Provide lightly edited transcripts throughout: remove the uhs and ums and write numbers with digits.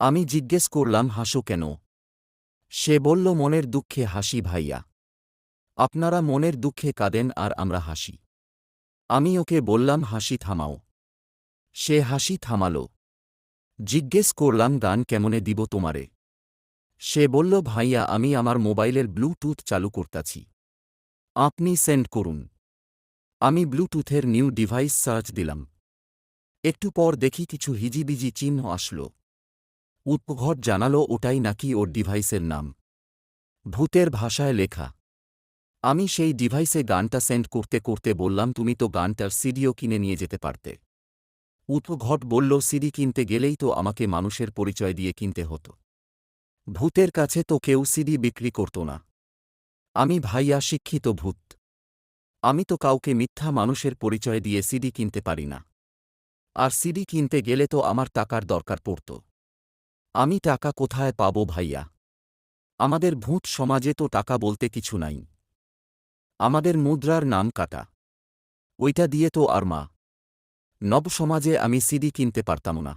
আমি জিজ্ঞেস করলাম, হাসো কেন? সে বলল, মনের দুঃখে হাসি ভাইয়া। আপনারা মনের দুঃখে কাঁদেন আর আমরা হাসি। আমি ওকে বললাম, হাসি থামাও। সে হাসি থামাল। জিজ্ঞেস করলাম, গান কেমনে দিব তোমারে? সে বলল, ভাইয়া আমি আমার মোবাইলের ব্লুটুথ চালু করতাছি, আপনি সেন্ড করুন। আমি ব্লুটুথের নিউ ডিভাইস সার্চ দিলাম। একটু পর দেখি কিছু হিজিবিজি চিহ্ন আসল। উৎঘট জানালো ওটাই নাকি ওর ডিভাইসের নাম, ভূতের ভাষায় লেখা। আমি সেই ডিভাইসে গানটা সেন্ড করতে করতে বললাম, তুমি তো গানটার সিডিও কিনে নিয়ে যেতে পারতে। উৎঘট বলল, সিডি কিনতে গেলেই তো আমাকে মানুষের পরিচয় দিয়ে কিনতে হতো। ভূতের কাছে তো কেউ সিডি বিক্রি করত না। আমি ভাইয়া শিক্ষিত ভূত, আমি তো কাউকে মিথ্যা মানুষের পরিচয় দিয়ে সিডি কিনতে পারি না। আর সিডি কিনতে গেলে তো আমার টাকার দরকার পড়ত। আমি টাকা কোথায় পাবো ভাইয়া? আমাদের ভূত সমাজে তো টাকা বলতে কিছু নাই। আমাদের মুদ্রার নাম কাটা, ওইটা দিয়ে তো আর মা নব সমাজে আমি সিডি কিনতে পারতাম না।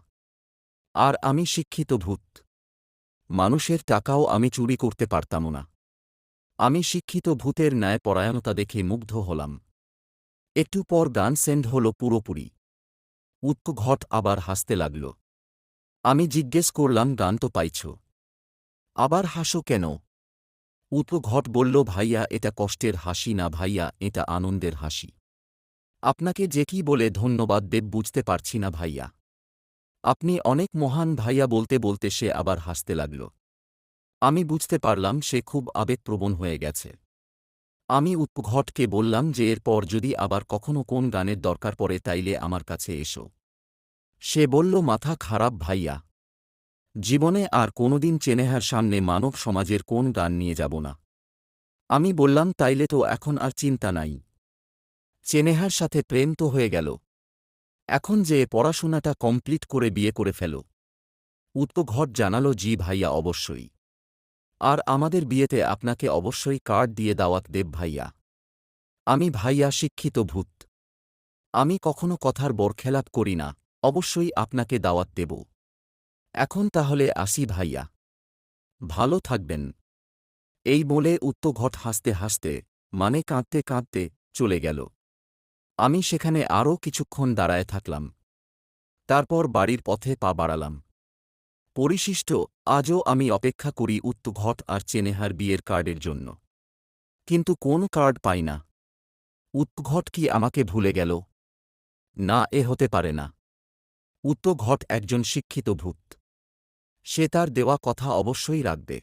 আর আমি শিক্ষিত ভূত, মানুষের টাকাও আমি চুরি করতে পারতাম না। আমি শিক্ষিত ভূতের ন্যায় পরায়ণতা দেখে মুগ্ধ হলাম। একটু পর গান সেন্ড হল পুরোপুরি। উৎঘট আবার হাসতে লাগল। আমি জিজ্ঞেস করলাম, গান তো পাইছ, আবার হাসো কেন? উৎঘট বলল, ভাইয়া এটা কষ্টের হাসি না ভাইয়া, এটা আনন্দের হাসি। আপনাকে যে কি বলে ধন্যবাদ দেব বুঝতে পারছি না ভাইয়া। আপনি অনেক মহান ভাইয়া। বলতে বলতে সে আবার হাসতে লাগল। আমি বুঝতে পারলাম সে খুব আবেগপ্রবণ হয়ে গেছে। আমি উৎঘটকে বললাম যে এরপর যদি আবার কখনো কোন গানের দরকার পড়ে তাইলে আমার কাছে এসো। সে বলল, মাথা খারাপ ভাইয়া, জীবনে আর কোনোদিন চেনেহার সামনে মানব সমাজের কোন গান নিয়ে যাব না। আমি বললাম, তাইলে তো এখন আর চিন্তা নাই, চেনেহার সাথে প্রেম তো হয়ে গেল, এখন যে পড়াশোনাটা কমপ্লিট করে বিয়ে করে ফেল। উৎঘট জানালো, জি ভাইয়া অবশ্যই। আর আমাদের বিয়েতে আপনাকে অবশ্যই কার্ড দিয়ে দাওয়াত দেব ভাইয়া। আমি ভাইয়া শিক্ষিত ভূত, আমি কখনো কথার বরখেলাপ করি না, অবশ্যই আপনাকে দাওয়াত দেব। এখন তাহলে আসি ভাইয়া, ভালো থাকবেন। এই বলে উৎঘট হাসতে হাসতে, মানে কাঁদতে কাঁদতে চলে গেল। আমি সেখানে আরও কিছুক্ষণ দাঁড়ায় থাকলাম। তারপর বাড়ির পথে পা বাড়ালাম। পরিশিষ্ট আজও আমি অপেক্ষা করি উৎঘট আর চেনেহার বিয়ের কার্ডের জন্য, কিন্তু কোন কার্ড পাই না। উৎঘট কি আমাকে ভুলে গেল? না, এ হতে পারে না। উৎঘট একজন শিক্ষিত ভূত, সে তার দেওয়া কথা অবশ্যই রাখবে।